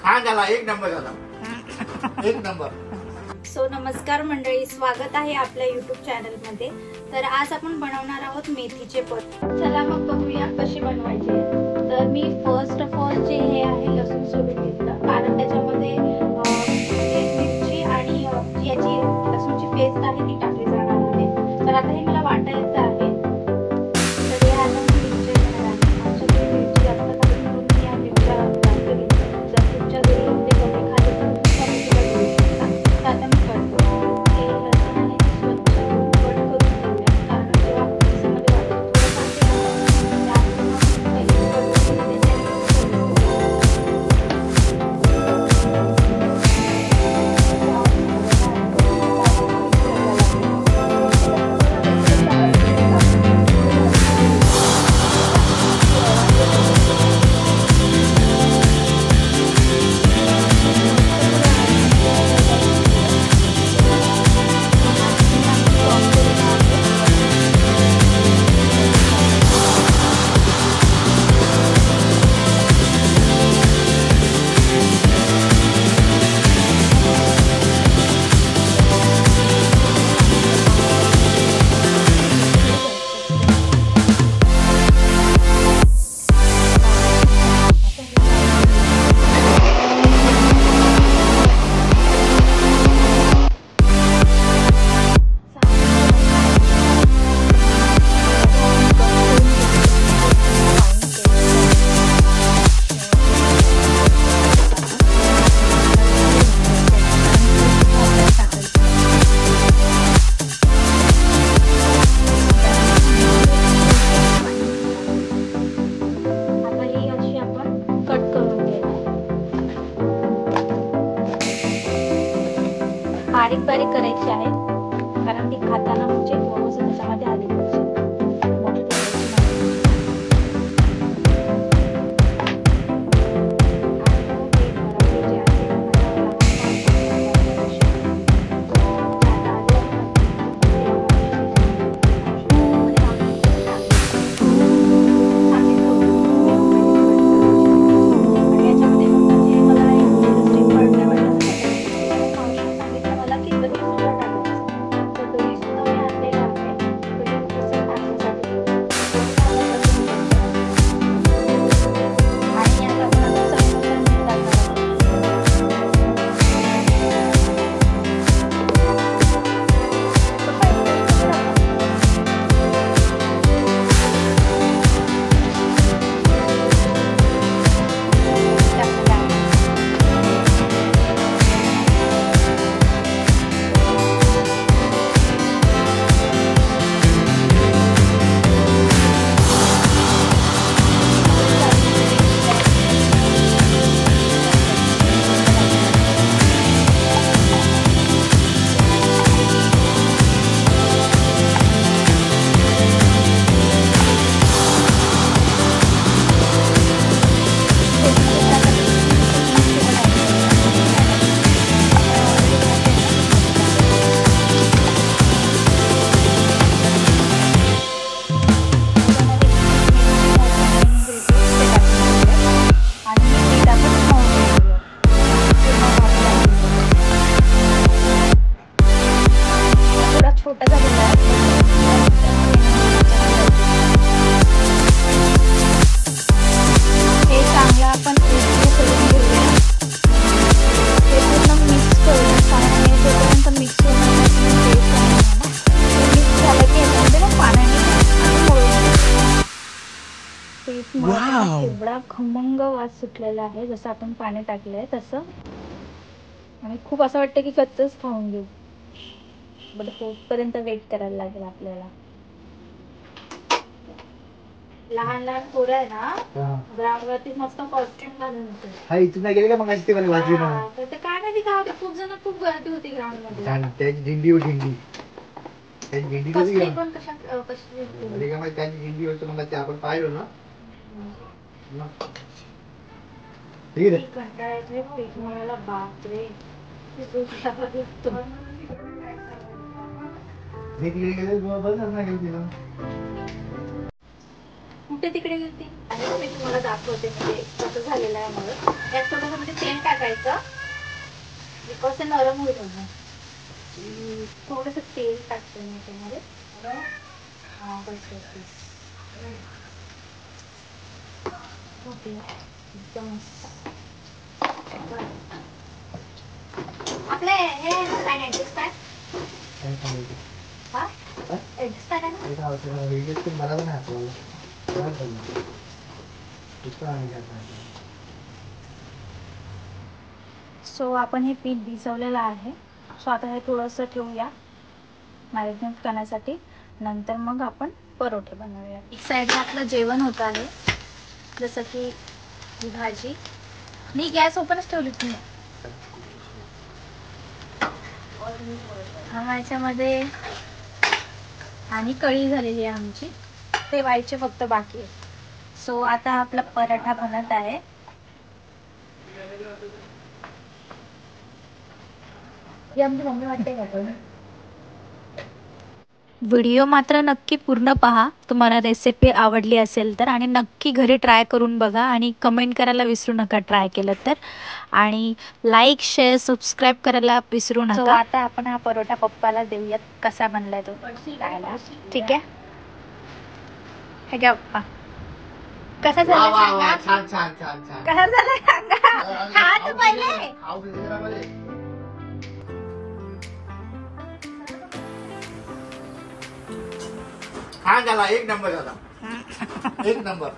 छान झाला, एक नंबर झाला, एक नंबर. सो नमस्कार मंडळी, स्वागत आहे आपल्या YouTube चॅनल मध्ये. तर आज आपण बनवणार आहोत मेथीचे पद. चला मग बघूया कशी बनवायची. तर मी फर्स्ट ऑफ ऑल जे हे आहे लसूण सोलून घेतलं, कारण त्याच्यामध्ये मिरची आणि याची लसूणची पेस्ट आहे ती टाकली जाणार आहे. तर आता हे मला वाटायचं आहे. तर हे आता मी मिरची घेणार आहे. आमच्याकडे मिरची जास्त खाली म्हणून या मिरच्या वापरली. जर तुमच्या घरी एवढे कमी खाली तर कमी किंवा घेऊ शकता. तर आता मी करतो. हे लसूण आहे ते स्वच्छ कट करून घेऊया, कारण जेव्हा मिक्सरमध्ये वाटतो थोडं बारीक बारीक करायची आहे, कारण ती खाताना म्हणजे थोडंसं त्याच्यामध्ये आली पाहिजे. एवढा खमंग वास सुटलेला आहे, जसं आपण पाणी टाकलंय तसं. आणि खूप असं वाटतं की कच्चच खाऊन घेऊ, बट होतपर्यंत वेट करायला लागेल आपल्याला. लहान लहान पोरं आहे ना, ग्राउंड वरती मस्त कॉस्ट्युम घालून होते. हा इथून नाही गेले का मग ते मला वाजली ना. तर ते काय माहिती का होते, खूप जण खूप गर्दी होती ग्राउंड मध्ये. त्याची दिंडी होती, दिंडी त्याची दिंडी कसली पण कशी अरे का माहिती त्याची दिंडी होती. मग ते आपण पाहिलो ना. ठीक आहे कंटाळायचे पीठ मळायला, बापरे. मी तिकडे गेले बस ना गेली तिला. कुठे तिकडे गेलती आणि मी तुम्हाला दाखवते म्हणजे कसं झालेलं आहे मग. त्यात थोडंसं म्हणजे तेल टाकायचं बिकॉज ते नरम होईल म्हणून. थोडंसं तेल टाकते मी त्यामध्ये. हा बस ओके एकदम आपले हे काय ऍडजस्ट आहे हा ऍडजस्ट आहे ना. मला पण हातवलं सो आपण हे पीठ भिजवलेलं आहे. सो आता हे थोडंसं ठेवूया मॅरिनेट करण्यासाठी. नंतर मग आपण परोठे बनवूया. एक साईडला आपलं जेवण होत आहे जसं की ही भाजी. नाही गॅस ओपनच ठेवली तुम्ही. हा याच्यामध्ये आणि कढी झालेली आहे आमची. ते व्हायचे फक्त बाकी आहे. सो आता आपला पराठा बनत आहे. ही आमची मम्मी वाटते का. व्हिडिओ मात्र नक्की पूर्ण पहा तुम्हाला रेसिपी आवडली असेल तर. आणि नक्की घरी ट्राय करून बघा आणि कमेंट करायला विसरू नका ट्राय केलं तर. आणि लाईक शेअर सबस्क्राईब करायला विसरू नका. सो आता आपण हा परोठा पप्पाला देऊयात कसा बनलाय तो खायला. ठीक आहे हे घ्या पप्पा. कसा झाला कसा झाला सांगा. खा तू पहिले. हा झाला एक नंबर झाला एक नंबर.